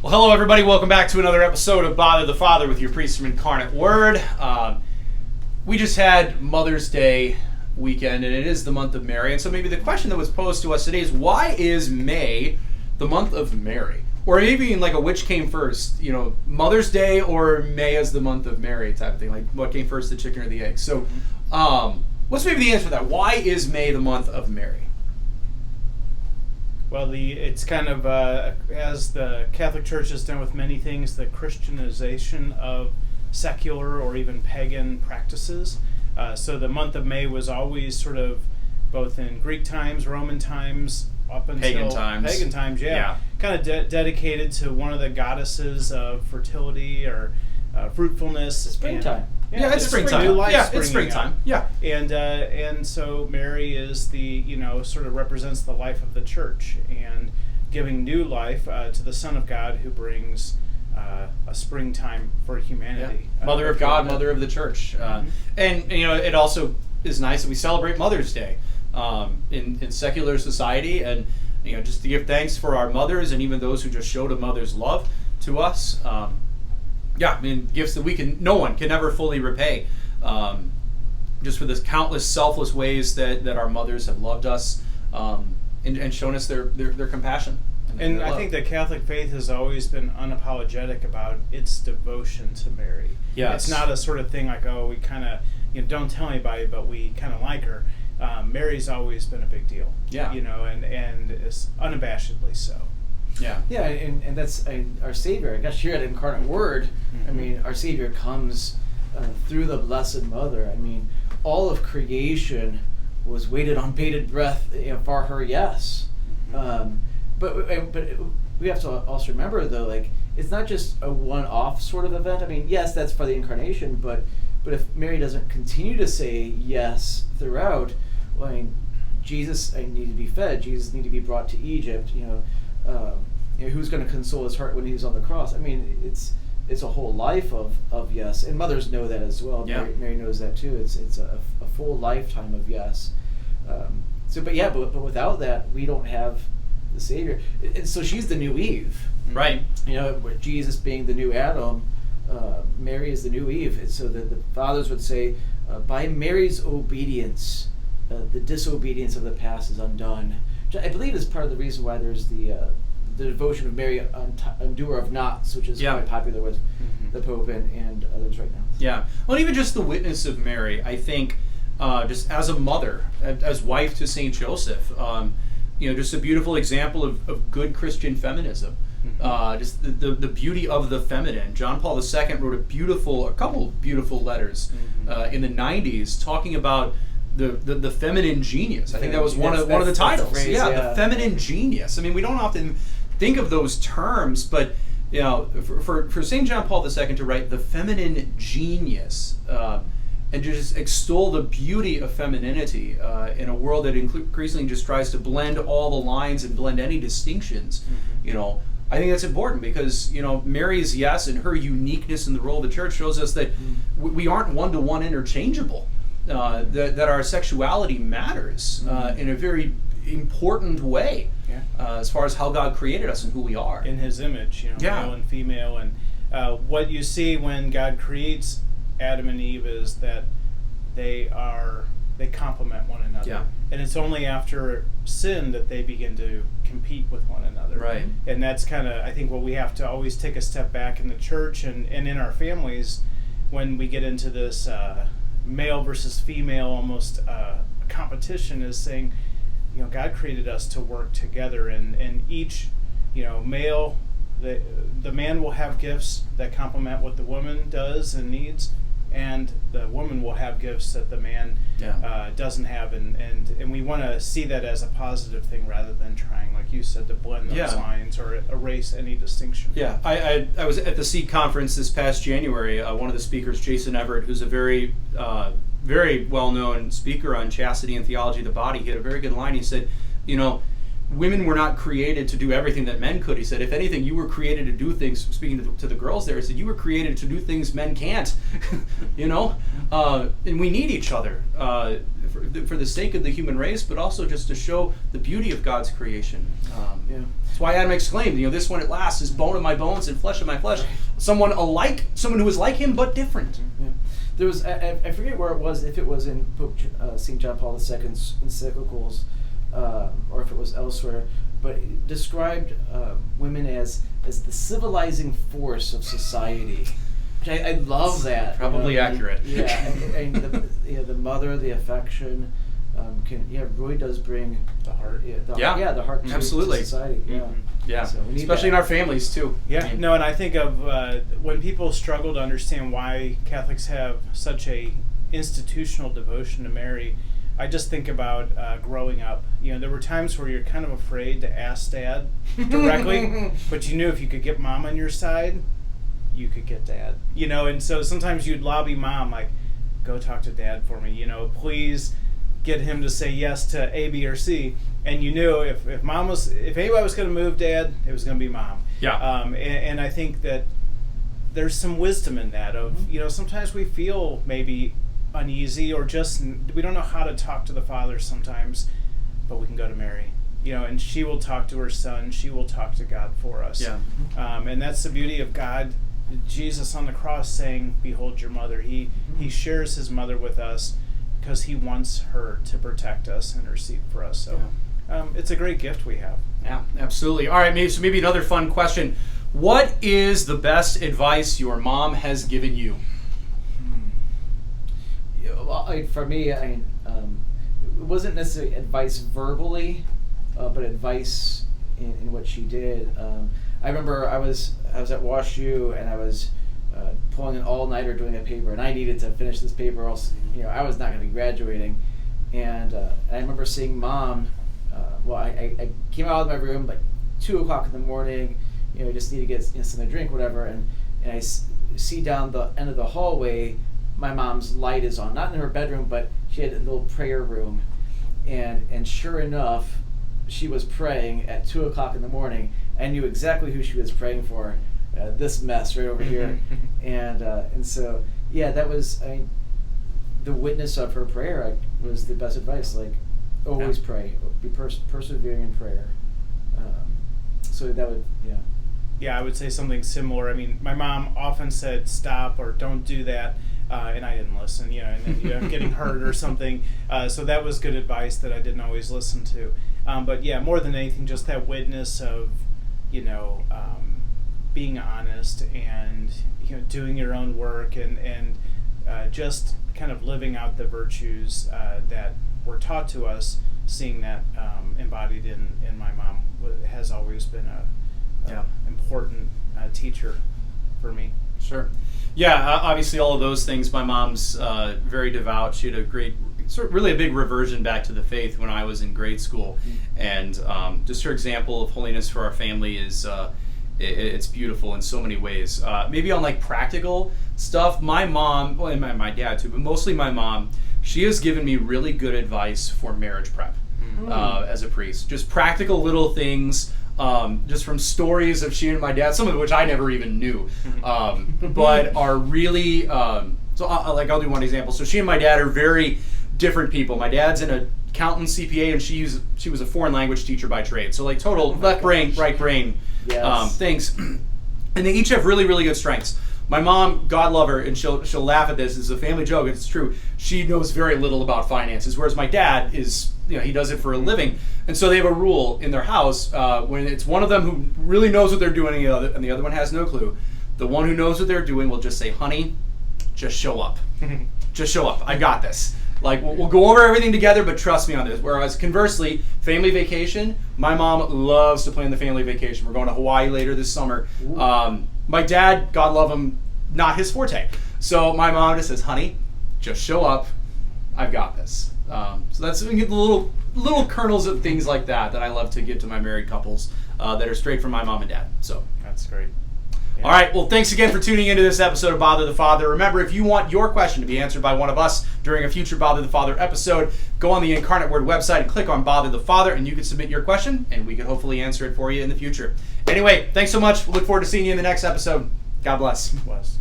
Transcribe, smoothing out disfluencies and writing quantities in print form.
Well, hello everybody. Welcome back to another episode of Bother the Father with your priest from Incarnate Word. We just had Mother's Day weekend, and it is the month of Mary. And so maybe the question that was posed to us today is, why is May the month of Mary? Or maybe even like a which came first, Mother's Day or May as the month of Mary type of thing. Like what came first, the chicken or the egg? So what's maybe the answer to that? Why is May the month of Mary? Well, it's kind of, as the Catholic Church has done with many things, the Christianization of secular or even pagan practices. So the month of May was always sort of both in Greek times, Roman times, up until pagan times, yeah. Kind of dedicated to one of the goddesses of fertility or fruitfulness. Springtime. It's springtime. It's springtime. Yeah. And so Mary is the, sort of represents the life of the church and giving new life to the Son of God who brings a springtime for humanity. Yeah. Mother of God, Mother of the Church. And it also is nice that we celebrate Mother's Day in secular society, and just to give thanks for our mothers and even those who just showed a mother's love to us. Gifts that no one can ever fully repay. Just for the countless selfless ways that our mothers have loved us and shown us their compassion. And I think the Catholic faith has always been unapologetic about its devotion to Mary. Yes. It's not a sort of thing like, we kind of, don't tell anybody, but we kind of like her. Mary's always been a big deal. Yeah. And is unabashedly so. Yeah. Yeah, and that's our Savior. I guess here at Incarnate Word, Mm-hmm. Our Savior comes through the Blessed Mother. All of creation was waited on bated breath for her yes. Mm-hmm. But we have to also remember, though, it's not just a one-off sort of event. Yes, that's for the incarnation, but if Mary doesn't continue to say yes throughout, Jesus need to be fed. Jesus need to be brought to Egypt. Who's going to console his heart when he's on the cross? It's a whole life of yes, and mothers know that as well. Yeah. Mary knows that too. It's a full lifetime of yes. But without that, we don't have the Savior. And so she's the new Eve, right? With Jesus being the new Adam, Mary is the new Eve. And so the fathers would say, by Mary's obedience, the disobedience of the past is undone. Which I believe is part of the reason why there's the devotion of Mary, undoer of knots, which is quite popular with the Pope and others right now. Yeah. Well, even just the witness of Mary, I think, just as a mother, as wife to Saint Joseph, just a beautiful example of good Christian feminism. Just the beauty of the feminine. John Paul II wrote a couple beautiful letters in the 90s talking about the feminine genius. I think that was one of the titles. The phrase, the feminine genius. We don't often think of those terms, but for St. John Paul II to write the feminine genius and to just extol the beauty of femininity in a world that increasingly just tries to blend all the lines and blend any distinctions, I think that's important because Mary's yes and her uniqueness in the role of the church shows us that we aren't one-to-one interchangeable. That our sexuality matters in a very important way as far as how God created us and who we are. In His image, male and female. And what you see when God creates Adam and Eve is that they complement one another. Yeah. And it's only after sin that they begin to compete with one another. Right. And that's kind of, I think, what we have to always take a step back in the church and in our families when we get into this male versus female almost competition, is saying, God created us to work together, and each, male, the man will have gifts that complement what the woman does and needs, and the woman will have gifts that the man doesn't have, and we want to see that as a positive thing rather than trying, like you said, to blend those lines or erase any distinction. Yeah, I was at the Seed Conference this past January. One of the speakers, Jason Everett, who's a very well-known speaker on chastity and theology of the body, he had a very good line. He said, women were not created to do everything that men could. He said, if anything, you were created to do things, speaking to the girls there, he said, you were created to do things men can't, and we need each other for the sake of the human race, but also just to show the beauty of God's creation. Yeah. That's why Adam exclaimed, this one at last is bone of my bones and flesh of my flesh. Someone who was like him but different. Yeah. There was, I forget where it was, if it was in Pope St. John Paul II's encyclicals, or if it was elsewhere, but it described women as the civilizing force of society. Which I love that. Probably accurate. And the mother, the affection, really does bring The heart. the heart to Absolutely. society. Yeah. Mm-hmm. Yeah, So we need especially that. in our families too. Yeah, no, and I think of when people struggle to understand why Catholics have such a institutional devotion to Mary, I just think about growing up. There were times where you're kind of afraid to ask Dad directly, but you knew if you could get Mom on your side, you could get Dad. And so sometimes you'd lobby Mom, like, go talk to Dad for me. Please get him to say yes to A, B, or C. And you knew if anybody was going to move Dad, it was going to be Mom. Yeah. And I think that there's some wisdom in that. Of sometimes we feel maybe uneasy or just we don't know how to talk to the Father sometimes, but we can go to Mary. And she will talk to her Son. She will talk to God for us. Yeah. And that's the beauty of God. Jesus on the cross saying, "Behold your mother." He shares his mother with us because he wants her to protect us and intercede for us. So it's a great gift we have. Yeah, absolutely. All right, maybe another fun question. What is the best advice your mom has given you? Well, for me, it wasn't necessarily advice verbally, but advice in what she did. I remember I was at WashU and I was pulling an all-nighter doing a paper, and I needed to finish this paper, or else I was not going to be graduating. And I remember seeing Mom. I came out of my room like 2:00 in the morning. Just need to get something to drink, whatever. And I see down the end of the hallway, my mom's light is on, not in her bedroom, but she had a little prayer room. And sure enough, she was praying at 2:00 in the morning. I knew exactly who she was praying for. This mess right over here. And so that was the witness of her prayer. Was the best advice. Like, always pray, be persevering in prayer. So that would Yeah, I would say something similar. I mean, my mom often said stop or don't do that, and I didn't listen. And then I'm getting hurt or something. So that was good advice that I didn't always listen to. But more than anything, just that witness of being honest and doing your own work and just kind of living out the virtues that were taught to us. Seeing that embodied in my mom has always been a important teacher for me. Sure. Yeah, obviously all of those things. My mom's very devout. She had really a big reversion back to the faith when I was in grade school. And just her example of holiness for our family is it's beautiful in so many ways. Maybe on like practical stuff, my mom, and my dad too, but mostly my mom, she has given me really good advice for marriage prep as a priest. Just practical little things, just from stories of she and my dad, some of which I never even knew, but are really, I'll do one example. So she and my dad are very different people. My dad's an accountant, CPA, and she was a foreign language teacher by trade. So like total left brain, right brain things. And they each have really, really good strengths. My mom, God love her, and she'll laugh at this. It's a family joke. It's true. She knows very little about finances, whereas my dad is, he does it for a living. And so they have a rule in their house when it's one of them who really knows what they're doing and the other one has no clue. The one who knows what they're doing will just say, "Honey, just show up. Just show up. I got this. Like, we'll go over everything together, but trust me on this." Whereas conversely, family vacation, my mom loves to plan the family vacation. We're going to Hawaii later this summer. My dad, God love him, not his forte. So my mom just says, "Honey, just show up. I've got this." So that's the little kernels of things like that I love to give to my married couples that are straight from my mom and dad. So that's great. Yeah. All right, well, thanks again for tuning into this episode of Bother the Father. Remember, if you want your question to be answered by one of us during a future Bother the Father episode, go on the Incarnate Word website and click on Bother the Father, and you can submit your question, and we can hopefully answer it for you in the future. Anyway, thanks so much. We look forward to seeing you in the next episode. God bless. Bless.